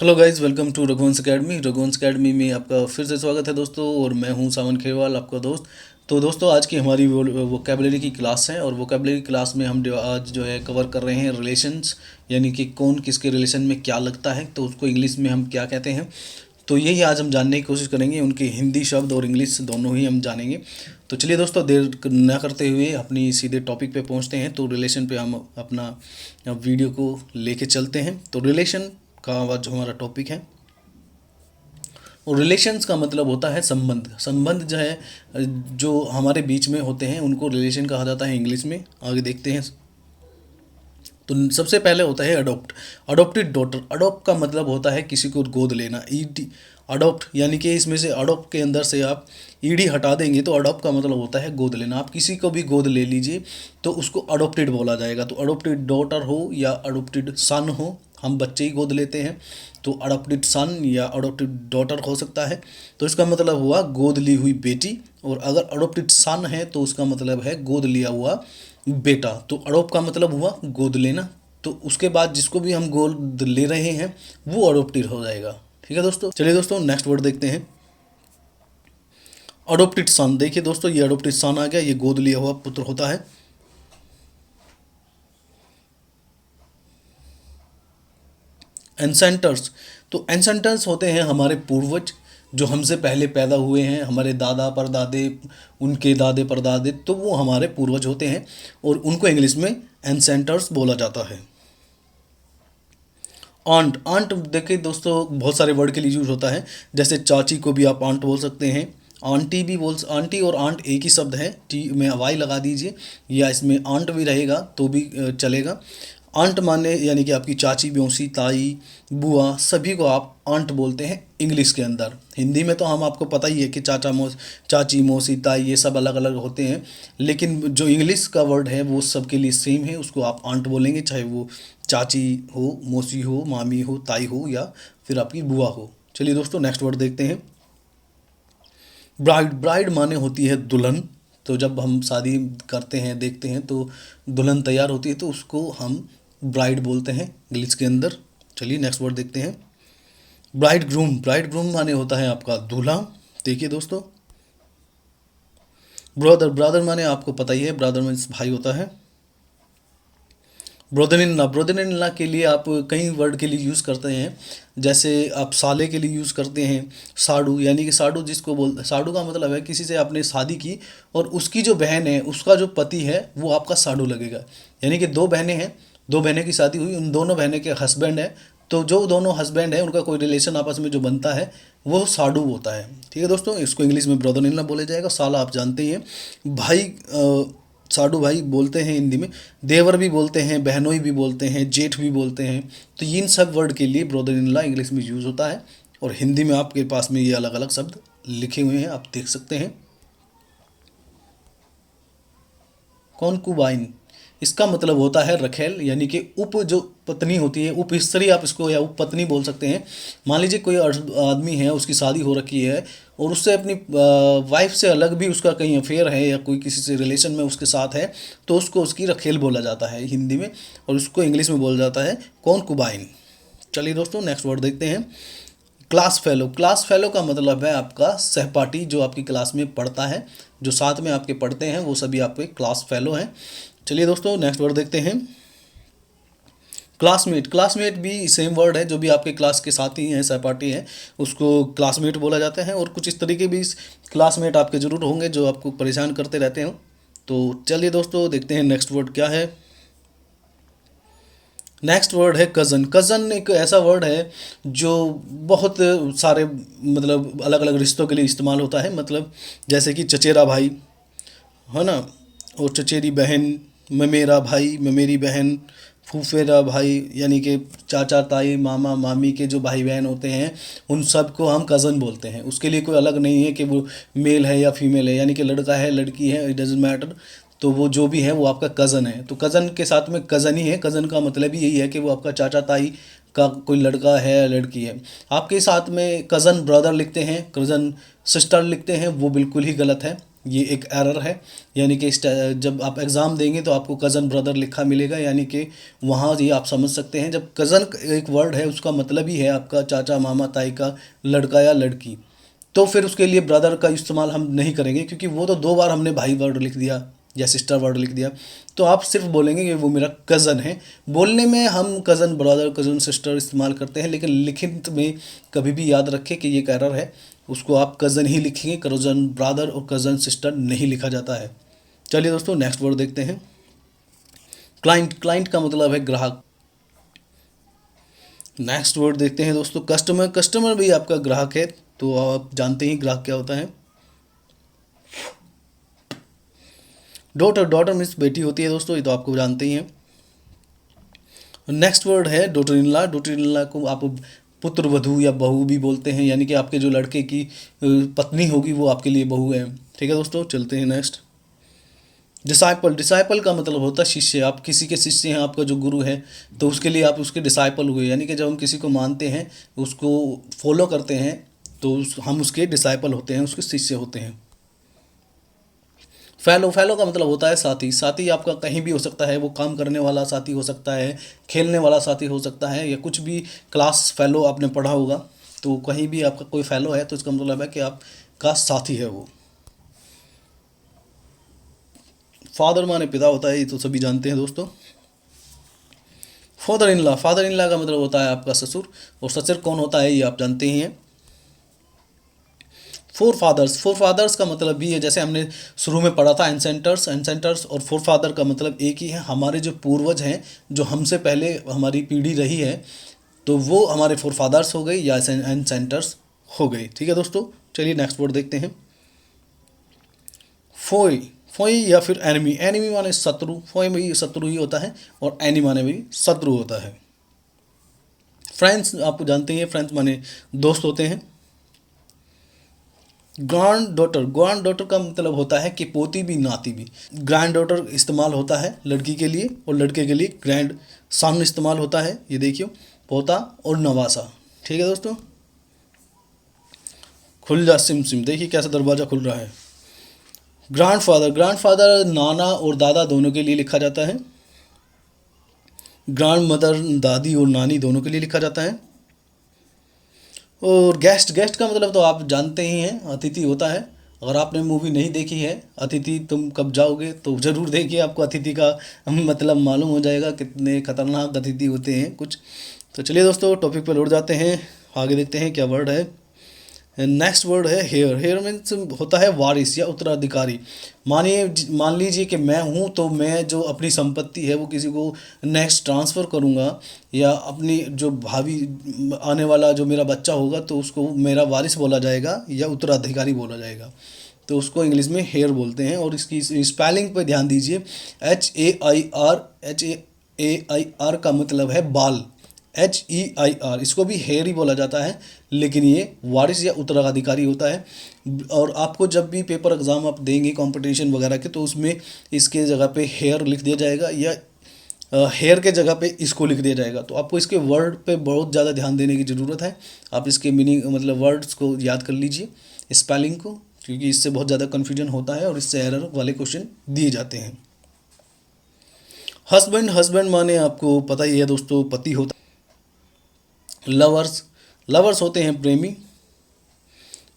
Hello guys, welcome to Raghuvansh academy. Raghuvansh academy में आपका फिर से स्वागत है दोस्तों। और मैं हूं सावन खेरवाल, आपका दोस्त। तो दोस्तों, आज की हमारी वोकेबलरी की क्लास है और वोकेबलरी क्लास में हम आज जो है कवर कर रहे हैं रिलेशंस, यानी कि कौन किसके रिलेशन में क्या लगता है, तो उसको इंग्लिश में हम क्या कहते हैं। तो यही आज हम जानने की कोशिश करेंगे, उनके हिंदी शब्द और इंग्लिश दोनों ही हम जानेंगे। तो चलिए दोस्तों, देर न करते हुए अपनी सीधे टॉपिक पे पहुंचते हैं। तो रिलेशन पे हम अपना वीडियो को लेके चलते हैं। तो रिलेशन का जो हमारा टॉपिक है, और रिलेशंस का मतलब होता है संबंध। संबंध जो है, जो हमारे बीच में होते हैं, उनको रिलेशन कहा जाता है इंग्लिश में। आगे देखते हैं। तो सबसे पहले होता है अडोप्ट। Adopted daughter. अडोप्ट का मतलब होता है किसी को गोद लेना। ईडी अडोप्ट, यानी कि इसमें से अडोप्ट के अंदर से आप ईडी हटा देंगे तो अडोप्ट का मतलब होता है गोद लेना। आप किसी को भी गोद ले लीजिए तो उसको अडोप्टेड बोला जाएगा। तो अडोप्टेड डॉटर हो या अडोप्टेड सन हो, हम बच्चे ही गोद लेते हैं, तो अडोप्टेड सन या अडोप्टेड डॉटर हो सकता है। तो इसका मतलब हुआ गोद ली हुई बेटी। और अगर अडोप्टेड सन है तो उसका मतलब है गोद लिया हुआ बेटा। तो अडोप्ट का मतलब हुआ गोद लेना। तो उसके बाद जिसको भी हम गोद ले रहे हैं वो अडोप्टेड हो जाएगा। ठीक है दोस्तों। चलिए दोस्तों, नेक्स्ट वर्ड देखते हैं। अडोप्टेड सन। देखिए दोस्तों, ये अडोप्टेड सन आ गया, ये गोद लिया हुआ पुत्र होता है। एंसेंटर्स। तो एंसेंटर्स होते हैं हमारे पूर्वज, जो हमसे पहले पैदा हुए हैं, हमारे दादा परदादे, उनके दादे परदादे, तो वो हमारे पूर्वज होते हैं और उनको इंग्लिश में एंसेंटर्स बोला जाता है। आंट। आंट देखिए दोस्तों, बहुत सारे वर्ड के लिए यूज होता है। जैसे चाची को भी आप आंट बोल सकते हैं। आंटी भी बोल, आंटी और आंट एक ही शब्द है। टी में वाई लगा दीजिए, या इसमें आंट भी रहेगा तो भी चलेगा। आंट माने यानी कि आपकी चाची, मौसी, ताई, बुआ, सभी को आप आंट बोलते हैं इंग्लिश के अंदर। हिंदी में तो हम आपको पता ही है कि चाची, मौसी, ताई, ये सब अलग अलग होते हैं। लेकिन जो इंग्लिश का वर्ड है वो सबके लिए सेम है, उसको आप आंट बोलेंगे, चाहे वो चाची हो, मौसी हो, मामी हो, ताई हो, या फिर आपकी बुआ हो। चलिए दोस्तों, नेक्स्ट वर्ड देखते हैं। ब्राइड। ब्राइड माने होती है दुल्हन। तो जब हम शादी करते हैं, देखते हैं, तो दुल्हन तैयार होती है तो उसको हम ब्राइड बोलते हैं इंग्लिश के अंदर। चलिए नेक्स्ट वर्ड देखते हैं। Bride groom. ब्राइड ग्रूम माने होता है आपका दूल्हा। देखिए दोस्तों, ब्रदर। ब्रदर माने आपको पता ही है, ब्रदर मीन्स भाई होता है। Brother in law. Brother in law के लिए आप कई वर्ड के लिए यूज़ करते हैं। जैसे आप साले के लिए यूज़ करते हैं साडू, यानी कि साडू जिसको साडू का मतलब है किसी से आपने शादी की और उसकी जो बहन है, उसका जो पति है, वो आपका साडू लगेगा। यानी कि दो बहनें हैं, दो बहनें की शादी हुई, उन दोनों बहनें के हस्बैंड है, तो जो दोनों हस्बैंड है उनका कोई रिलेशन आपस में जो बनता है वो साडू होता है। ठीक है दोस्तों, इसको इंग्लिश में ब्रदर इन लॉ बोला जाएगा। साला आप जानते ही हैं, भाई साडू भाई बोलते हैं हिंदी में। देवर भी बोलते हैं, बहनोई भी बोलते हैं, जेठ भी बोलते हैं। तो इन सब वर्ड के लिए ब्रदर इन लॉ इंग्लिश में यूज़ होता है। और हिंदी में आपके पास में ये अलग अलग शब्द लिखे हुए हैं, आप देख सकते हैं। कॉन्कुबाइन, इसका मतलब होता है रखेल, यानी कि उप जो पत्नी होती है, उप स्त्री आप इसको या उप पत्नी बोल सकते हैं। मान लीजिए कोई आदमी है, उसकी शादी हो रखी है और उससे अपनी वाइफ से अलग भी उसका कहीं अफेयर है या कोई किसी से रिलेशन में उसके साथ है, तो उसको उसकी रखेल बोला जाता है हिंदी में, और उसको इंग्लिश में बोला जाता है कॉन्कुबाइन। चलिए दोस्तों, नेक्स्ट वर्ड देखते हैं। Class fellow. क्लास फेलो का मतलब है आपका सहपाठी, जो आपकी क्लास में पढ़ता है, जो साथ में आपके पढ़ते हैं, वो सभी आपके क्लास फेलो हैं। चलिए दोस्तों, नेक्स्ट वर्ड देखते हैं। क्लासमेट। क्लासमेट भी सेम वर्ड है, जो भी आपके क्लास के साथी हैं, सहपाठी हैं, उसको क्लासमेट बोला जाता है। और कुछ इस तरीके भी क्लासमेट आपके ज़रूर होंगे जो आपको परेशान करते रहते हो। तो चलिए दोस्तों, देखते हैं नेक्स्ट वर्ड क्या है। नेक्स्ट वर्ड है कज़न। कज़न एक ऐसा वर्ड है जो बहुत सारे मतलब अलग अलग रिश्तों के लिए इस्तेमाल होता है। मतलब जैसे कि चचेरा भाई है ना, और चचेरी बहन, ममेरा भाई, ममेरी बहन, फूफेरा भाई, यानी कि चाचा ताई मामा मामी के जो भाई बहन होते हैं, उन सब को हम कज़न बोलते हैं। उसके लिए कोई अलग नहीं है कि वो मेल है या फीमेल है, यानी कि लड़का है लड़की है, इट डजेंट मैटर। तो वो जो भी है वो आपका कज़न है। तो कज़न के साथ में कज़न ही है। कज़न का मतलब ही यही है कि वो आपका चाचा ताई का कोई लड़का है या लड़की है। आपके साथ में कज़न ब्रदर लिखते हैं, कज़न सिस्टर लिखते हैं, वो बिल्कुल ही गलत है। ये एक एरर है। यानी कि जब आप एग्ज़ाम देंगे तो आपको कज़न ब्रदर लिखा मिलेगा, यानी कि वहाँ ये आप समझ सकते हैं। जब कज़न एक वर्ड है उसका मतलब ही है आपका चाचा मामा ताई का लड़का या लड़की, तो फिर उसके लिए ब्रदर का इस्तेमाल हम नहीं करेंगे, क्योंकि वो तो 2 बार हमने भाई वर्ड लिख दिया या सिस्टर वर्ड लिख दिया। तो आप सिर्फ बोलेंगे कि वो मेरा कज़न है। बोलने में हम कज़न ब्रदर कज़न सिस्टर इस्तेमाल करते हैं, लेकिन लिखित में कभी भी याद रखें कि ये एक एरर है, उसको आप कज़न ही लिखेंगे, कज़न ब्रदर और कज़न सिस्टर नहीं लिखा जाता है। चलिए दोस्तों नेक्स्ट वर्ड देखते हैं। क्लाइंट, क्लाइंट का मतलब है ग्राहक। नेक्स्ट वर्ड देखते हैं दोस्तों कस्टमर, कस्टमर भी आपका ग्राहक है, तो आप जानते ही ग्राहक क्या होता है। डॉटर, डॉटर मीन्स बेटी होती है दोस्तों, ये तो आपको जानते ही हैं। नेक्स्ट वर्ड है daughter in law, daughter in law को आप पुत्र वधू या बहू भी बोलते हैं, यानी कि आपके जो लड़के की पत्नी होगी वो आपके लिए बहू है। ठीक है दोस्तों, चलते हैं नेक्स्ट। डिसाइपल, डिसाइपल का मतलब होता है शिष्य। आप किसी के शिष्य हैं, आपका जो गुरु है, तो उसके लिए आप उसके डिसाइपल हुए, यानी कि जब हम किसी को मानते हैं, उसको फॉलो करते हैं, तो हम उसके डिसाइपल होते हैं, उसके शिष्य होते हैं। फैलो, फैलो का मतलब होता है साथी। साथी आपका कहीं भी हो सकता है, वो काम करने वाला साथी हो सकता है, खेलने वाला साथी हो सकता है, या कुछ भी। क्लास फेलो आपने पढ़ा होगा, तो कहीं भी आपका कोई फेलो है तो इसका मतलब है कि आपका साथी है वो। फादर माने पिता होता है, ये तो सभी जानते हैं दोस्तों। Father in law, father in law का मतलब होता है आपका ससुर, और ससुर कौन होता है ये आप जानते ही हैं। फोर फादर्स, फोर फादर्स का मतलब भी है, जैसे हमने शुरू में पढ़ा था एंसेंटर्स, एंसेंटर्स और फोर फादर का मतलब एक ही है। हमारे जो पूर्वज हैं, जो हमसे पहले हमारी पीढ़ी रही है, तो वो हमारे फोर फादर्स हो गए या एंसेंटर्स हो गए। ठीक है दोस्तों, चलिए नेक्स्ट वर्ड देखते हैं। फोई, फोई या फिर एनिमी, एनिमी माने शत्रु, फोई में भी शत्रु ही होता है, और एनी माने भी शत्रु होता है। फ्रेंड्स आप जानते हैं, फ्रेंड्स माने दोस्त होते हैं। ग्रैंड डॉटर, ग्रैंड डॉटर का मतलब होता है कि पोती भी नाती भी। ग्रैंड डॉटर इस्तेमाल होता है लड़की के लिए, और लड़के के लिए ग्रैंड सन इस्तेमाल होता है। ये देखियो, पोता और नवासा। ठीक है दोस्तों, खुल जा सिम सिम, देखिए कैसा दरवाज़ा खुल रहा है। ग्रैंड फादर, ग्रैंड फादर नाना और दादा दोनों के लिए लिखा जाता है। ग्रैंड मदर दादी और नानी दोनों के लिए लिखा जाता है। और गेस्ट, गेस्ट का मतलब तो आप जानते ही हैं, अतिथि होता है। अगर आपने मूवी नहीं देखी है अतिथि तुम कब जाओगे, तो ज़रूर देखिए, आपको अतिथि का मतलब मालूम हो जाएगा कितने खतरनाक अतिथि होते हैं कुछ। तो चलिए दोस्तों टॉपिक पर लौट जाते हैं, आगे देखते हैं क्या वर्ड है। नेक्स्ट वर्ड है हेयर, हेयर मीन्स होता है वारिस या उत्तराधिकारी। मान लीजिए कि मैं हूँ, तो मैं जो अपनी संपत्ति है वो किसी को नेक्स्ट ट्रांसफ़र करूँगा, या अपनी जो भावी आने वाला जो मेरा बच्चा होगा, तो उसको मेरा वारिस बोला जाएगा या उत्तराधिकारी बोला जाएगा। तो उसको इंग्लिश में हेयर बोलते हैं। और इसकी स्पेलिंग पर ध्यान दीजिए, HAIR का मतलब है बाल, HEIR, इसको भी हेयर ही बोला जाता है, लेकिन ये वारिस या उत्तराधिकारी होता है। और आपको जब भी पेपर एग्ज़ाम आप देंगे कंपटीशन वगैरह के, तो उसमें इसके जगह पे हेयर लिख दिया जाएगा, या हेयर के जगह पे इसको लिख दिया जाएगा। तो आपको इसके वर्ड पे बहुत ज़्यादा ध्यान देने की ज़रूरत है। आप इसके मीनिंग मतलब वर्ड्स को याद कर लीजिए, स्पेलिंग को, क्योंकि इससे बहुत ज़्यादा कन्फ्यूजन होता है और इससे एरर वाले क्वेश्चन दिए जाते हैं। हस्बैंड, हस्बैंड माने आपको पता ही है दोस्तों, पति होता है। लवर्स, लवर्स होते हैं प्रेमी।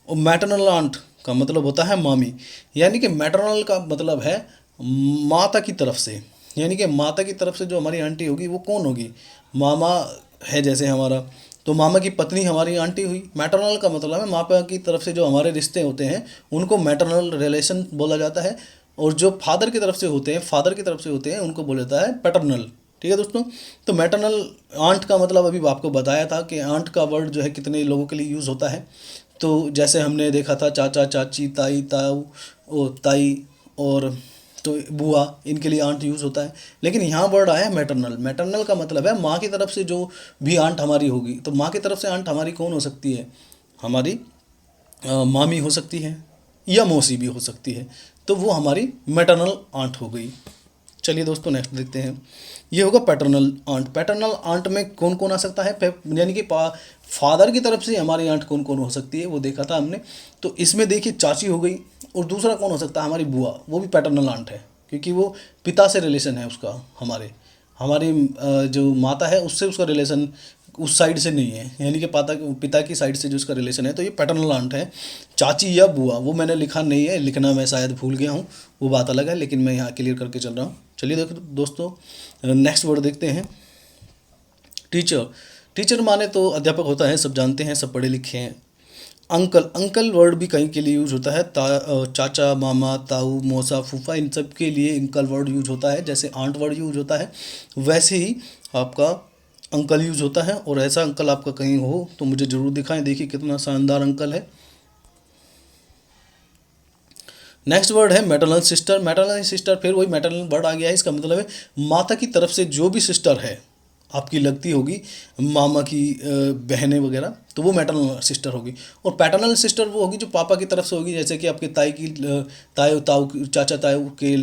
और मैटरनल आंट का मतलब होता है मामी, यानी कि मैटरनल का मतलब है माता की तरफ से, यानी कि माता की तरफ से जो हमारी आंटी होगी वो कौन होगी, मामा है जैसे हमारा, तो मामा की पत्नी हमारी आंटी हुई। मैटरनल का मतलब है माँ की तरफ से जो हमारे रिश्ते होते हैं उनको मैटरनल रिलेशन बोला जाता है। और जो फादर की तरफ से होते हैं, फादर की तरफ से होते हैं, उनको बोला जाता है पैटर्नल। ठीक है दोस्तों, तो मैटरनल आंट का मतलब अभी आपको बताया था कि आंट का वर्ड जो है कितने लोगों के लिए यूज़ होता है। तो जैसे हमने देखा था चाचा चाची ताई ताऊ ओ ताई और तो बुआ, इनके लिए आंट यूज़ होता है। लेकिन यहाँ वर्ड आया है मैटरनल, मैटरनल का मतलब है माँ की तरफ से जो भी आंट हमारी होगी। तो माँ की तरफ से आंट हमारी कौन हो सकती है, हमारी मामी हो सकती है या मौसी भी हो सकती है, तो वो हमारी मैटरनल आंट हो गई। चलिए दोस्तों नेक्स्ट देखते हैं, ये होगा पैटर्नल आंट। पैटर्नल आंट में कौन कौन आ सकता है, यानी कि फादर की तरफ से हमारी आंट कौन कौन हो सकती है वो देखा था हमने। तो इसमें देखिए चाची हो गई, और दूसरा कौन हो सकता है, हमारी बुआ, वो भी पैटर्नल आंट है क्योंकि वो पिता से रिलेशन है उसका, हमारी जो माता है उससे उसका रिलेशन उस साइड से नहीं है, यानी कि पिता की साइड से जो उसका रिलेशन है, तो ये पैटर्नल आंट है। चाची या बुआ वो मैंने लिखा नहीं है, लिखना मैं शायद भूल गया हूँ, वो बात अलग है, लेकिन मैं यहाँ क्लियर करके चल रहा हूँ। चलिए देखो दोस्तों, नेक्स्ट वर्ड देखते हैं, टीचर। टीचर माने तो अध्यापक होता है, सब जानते हैं, सब पढ़े लिखे हैं। अंकल, अंकल वर्ड भी कहीं के लिए यूज होता है, चाचा, मामा, ताऊ, मौसा, फूफा, इन सब के लिए अंकल वर्ड यूज होता है। जैसे आंट वर्ड यूज होता है वैसे ही आपका अंकल यूज होता है। और ऐसा अंकल आपका कहीं हो तो मुझे ज़रूर दिखाएं, देखिए कितना शानदार अंकल है। नेक्स्ट वर्ड है मैटरनल सिस्टर। मैटरनल सिस्टर, फिर वही मैटरनल वर्ड आ गया है, इसका मतलब है माता की तरफ से जो भी सिस्टर है आपकी लगती होगी, मामा की बहनें वगैरह, तो वो मैटरनल सिस्टर होगी। और पैटर्नल सिस्टर वो होगी जो पापा की तरफ से होगी, जैसे कि आपके ताऊ, चाचा ताऊ के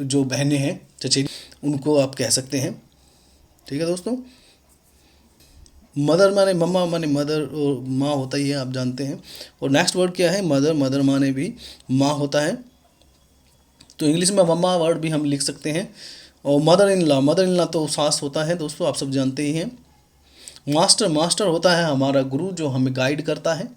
जो बहनें हैं, चचेरी, उनको आप कह सकते हैं। ठीक है दोस्तों। मदर माने मम्मा, माने मदर और माँ होता ही है, आप जानते हैं। और नेक्स्ट वर्ड क्या है, मदर। मदर माने भी माँ होता है, तो इंग्लिश में मम्मा वर्ड भी हम लिख सकते हैं। और mother in law, mother in law तो सास होता है दोस्तों, आप सब जानते ही हैं। मास्टर, मास्टर होता है हमारा गुरु जो हमें गाइड करता है।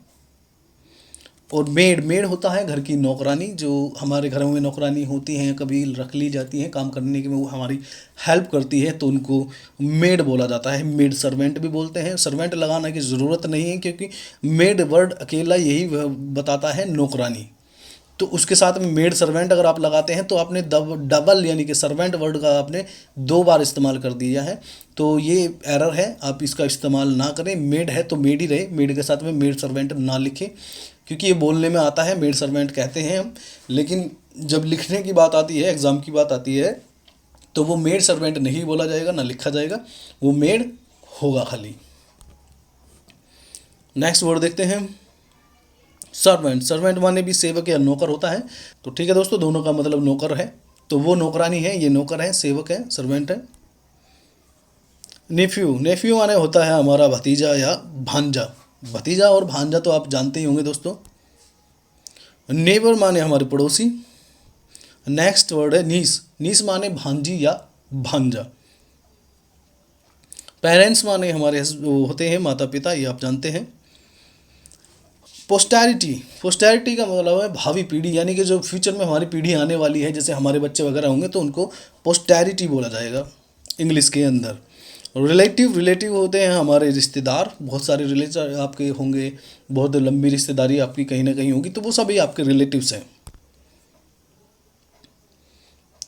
और मेड, मेड होता है घर की नौकरानी, जो हमारे घरों में नौकरानी होती हैं, कभी रख ली जाती हैं काम करने के में, वो हमारी हेल्प करती है, तो उनको मेड बोला जाता है। मेड सर्वेंट भी बोलते हैं, सर्वेंट लगाने की ज़रूरत नहीं है क्योंकि मेड वर्ड अकेला यही बताता है नौकरानी, तो उसके साथ में मेड सर्वेंट अगर आप लगाते हैं तो आपने डबल यानी कि सर्वेंट वर्ड का आपने 2 बार इस्तेमाल कर दिया है, तो ये एरर है, आप इसका इस्तेमाल ना करें। मेड है तो मेड ही रहे, मेड के साथ में मेड सर्वेंट ना लिखें, क्योंकि ये बोलने में आता है मेड सर्वेंट कहते हैं हम, लेकिन जब लिखने की बात आती है, एग्ज़ाम की बात आती है, तो वो मेड सर्वेंट नहीं बोला जाएगा, ना लिखा जाएगा, वो मेड होगा खाली। नेक्स्ट वर्ड देखते हैं, सर्वेंट। सर्वेंट माने भी सेवक या नौकर होता है, तो ठीक है दोस्तों, दोनों का मतलब नौकर है, तो वो नौकरानी है, ये नौकर है, सेवक है, सर्वेंट है। नेफ्यू, नेफ्यू माने होता है हमारा भतीजा या भांजा। भतीजा और भांजा तो आप जानते ही होंगे दोस्तों। नेबर माने हमारे पड़ोसी। नेक्स्ट वर्ड है नीस। नीस माने भांजी या भांजा। पेरेंट्स माने हमारे होते हैं माता पिता, ये आप जानते हैं। पोस्टैरिटी, पोस्टैरिटी का मतलब है भावी पीढ़ी, यानी कि जो फ्यूचर में हमारी पीढ़ी आने वाली है, जैसे हमारे बच्चे वगैरह होंगे तो उनको पोस्टैरिटी बोला जाएगा इंग्लिश के अंदर। रिलेटिव, रिलेटिव होते हैं हमारे रिश्तेदार, बहुत सारे रिलेटिव आपके होंगे, बहुत लंबी रिश्तेदारी आपकी कहीं ना कहीं होगी, तो वो सभी आपके रिलेटिव्स हैं।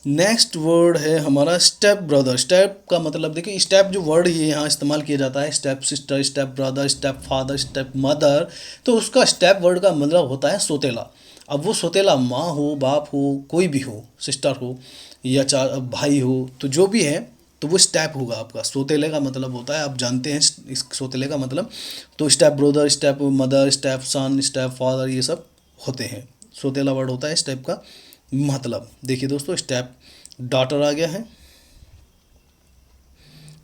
नेक्स्ट वर्ड है हमारा स्टेप ब्रदर। स्टेप का मतलब देखिए, स्टेप जो वर्ड ये यहाँ इस्तेमाल किया जाता है, step sister, step brother, step father, step mother, तो उसका स्टेप वर्ड का मतलब होता है सोतेला। अब वो सोतेला माँ हो, बाप हो, कोई भी हो, सिस्टर हो या भाई हो, तो जो भी है तो वो स्टेप होगा आपका। सोतेले का मतलब होता है, आप जानते हैं इस सोतेले का मतलब, तो step brother, step mother, step सन, स्टेप फादर, ये सब होते हैं। सोतेला वर्ड होता है स्टेप का मतलब। देखिए दोस्तों, स्टेप डॉटर आ गया है,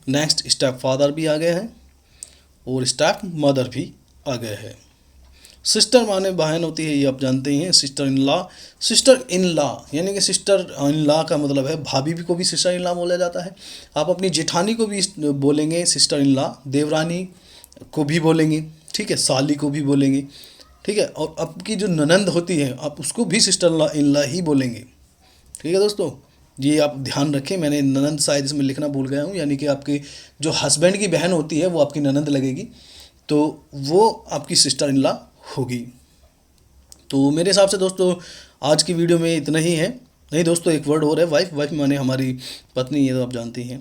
नेक्स्ट स्टेप फादर भी आ गया है, और स्टेप मदर भी आ गया है। सिस्टर माने बहन होती है, ये आप जानते ही हैं। Sister in law, sister in law यानी कि सिस्टर इन लॉ का मतलब है भाभी भी को भी सिस्टर इन लॉ बोला जाता है। आप अपनी जेठानी को भी बोलेंगे सिस्टर इन लॉ, देवरानी को भी बोलेंगे, ठीक है, साली को भी बोलेंगे, ठीक है, और आपकी जो ननंद होती है आप उसको भी सिस्टर इन लॉ ही बोलेंगे। ठीक है दोस्तों, ये आप ध्यान रखें, मैंने ननंद शायद इसमें लिखना भूल गया हूँ, यानी कि आपके जो हस्बैंड की बहन होती है वो आपकी ननंद लगेगी, तो वो आपकी सिस्टर इन लॉ होगी। तो मेरे हिसाब से दोस्तों आज की वीडियो में इतना ही है। नहीं दोस्तों, एक वर्ड और है, वाइफ। वाइफ माने हमारी पत्नी, ये तो आप जानते हैं।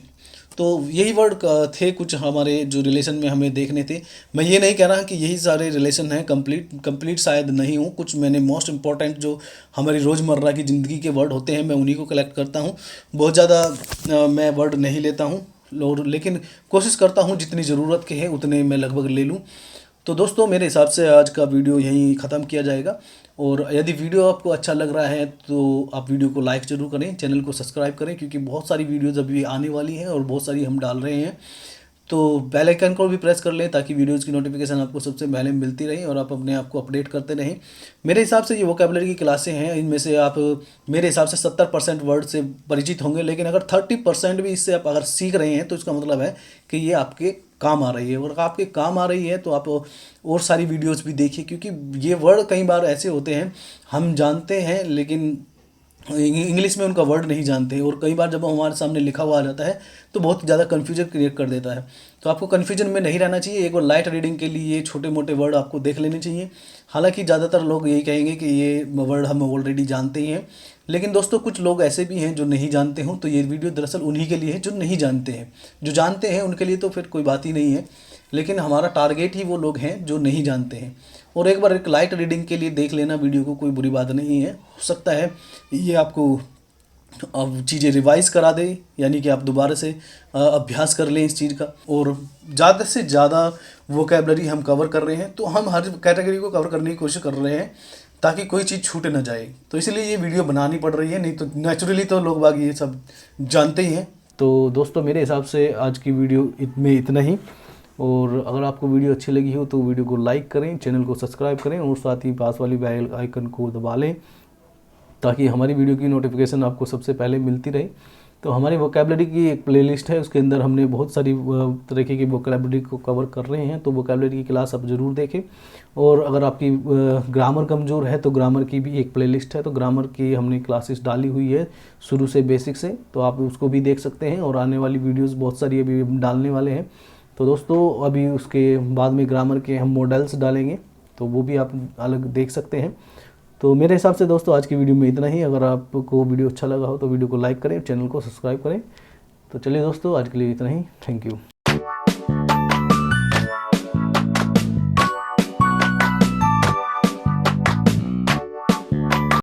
तो यही वर्ड थे कुछ हमारे जो रिलेशन में हमें देखने थे। मैं ये नहीं कह रहा कि यही सारे रिलेशन हैं, कंप्लीट शायद नहीं हूँ, कुछ मैंने मोस्ट इंपॉर्टेंट जो हमारी रोज़मर्रा की ज़िंदगी के वर्ड होते हैं मैं उन्हीं को कलेक्ट करता हूँ। बहुत ज़्यादा मैं वर्ड नहीं लेता हूँ, लेकिन कोशिश करता हूँ जितनी ज़रूरत के हैं उतने मैं लगभग ले लूँ। तो दोस्तों मेरे हिसाब से आज का वीडियो यहीं ख़त्म किया जाएगा, और यदि वीडियो आपको अच्छा लग रहा है तो आप वीडियो को लाइक ज़रूर करें, चैनल को सब्सक्राइब करें, क्योंकि बहुत सारी वीडियोज़ अभी आने वाली हैं और बहुत सारी हम डाल रहे हैं। तो बेल आइकन को भी प्रेस कर लें ताकि वीडियोज़ की नोटिफिकेशन आपको सबसे पहले मिलती रहे और आप अपने आप को अपडेट करते रहें। मेरे हिसाब से ये वोकेबलरी की क्लासें हैं, इनमें से आप मेरे हिसाब से 70% वर्ड से परिचित होंगे, लेकिन अगर 30% भी इससे आप अगर सीख रहे हैं तो इसका मतलब है कि ये आपके काम आ रही है। और आपके काम आ रही है तो आप और सारी वीडियोज़ भी देखिए, क्योंकि ये वर्ड कई बार ऐसे होते हैं हम जानते हैं लेकिन इंग्लिश में उनका वर्ड नहीं जानते हैं, और कई बार जब हमारे सामने लिखा हुआ आ जाता है तो बहुत ज़्यादा कन्फ्यूजन क्रिएट कर देता है। तो आपको कन्फ्यूजन में नहीं रहना चाहिए। एक बार लाइट रीडिंग के लिए ये छोटे मोटे वर्ड आपको देख लेने चाहिए। हालांकि ज़्यादातर लोग यही कहेंगे कि ये वर्ड हम ऑलरेडी जानते ही हैं, लेकिन दोस्तों कुछ लोग ऐसे भी हैं जो नहीं जानते हों, तो ये वीडियो दरअसल उन्हीं के लिए है जो नहीं जानते हैं। जो जानते हैं उनके लिए तो फिर कोई बात ही नहीं है, लेकिन हमारा टारगेट ही वो लोग हैं जो नहीं जानते हैं। और एक बार एक लाइट रीडिंग के लिए देख लेना वीडियो को, कोई बुरी बात नहीं है। हो सकता है ये आपको अब चीज़ें रिवाइज़ करा दे, यानी कि आप दोबारा से अभ्यास कर लें इस चीज़ का। और ज़्यादा से ज़्यादा वोकेबलरी हम कवर कर रहे हैं, तो हम हर कैटेगरी को कवर करने की कोशिश कर रहे हैं ताकि कोई चीज़ छूट ना जाए। तो इसलिए ये वीडियो बनानी पड़ रही है, नहीं तो नेचुरली तो लोग बाग ये सब जानते ही हैं। तो दोस्तों मेरे हिसाब से आज की वीडियो में इतना ही। और अगर आपको वीडियो अच्छी लगी हो तो वीडियो को लाइक करें, चैनल को सब्सक्राइब करें और साथ ही पास वाली बेल आइकन को दबा लें ताकि हमारी वीडियो की नोटिफिकेशन आपको सबसे पहले मिलती रहे। तो हमारी वोकेबलरी की एक प्लेलिस्ट है, उसके अंदर हमने बहुत सारी तरीके की वोकेबलरी को कवर कर रहे हैं, तो वोकेबलरी की क्लास आप ज़रूर देखें। और अगर आपकी ग्रामर कमज़ोर है तो ग्रामर की भी एक प्लेलिस्ट है, तो ग्रामर की हमने क्लासेस डाली हुई है शुरू से बेसिक से, तो आप उसको भी देख सकते हैं। और आने वाली वीडियोज़ बहुत सारी अभी डालने वाले हैं। तो दोस्तों अभी उसके बाद में ग्रामर के हम मॉडल्स डालेंगे, तो वो भी आप अलग देख सकते हैं। तो मेरे हिसाब से दोस्तों आज की वीडियो में इतना ही। अगर आपको वीडियो अच्छा लगा हो तो वीडियो को लाइक करें, चैनल को सब्सक्राइब करें। तो चलिए दोस्तों आज के लिए इतना ही। Thank you.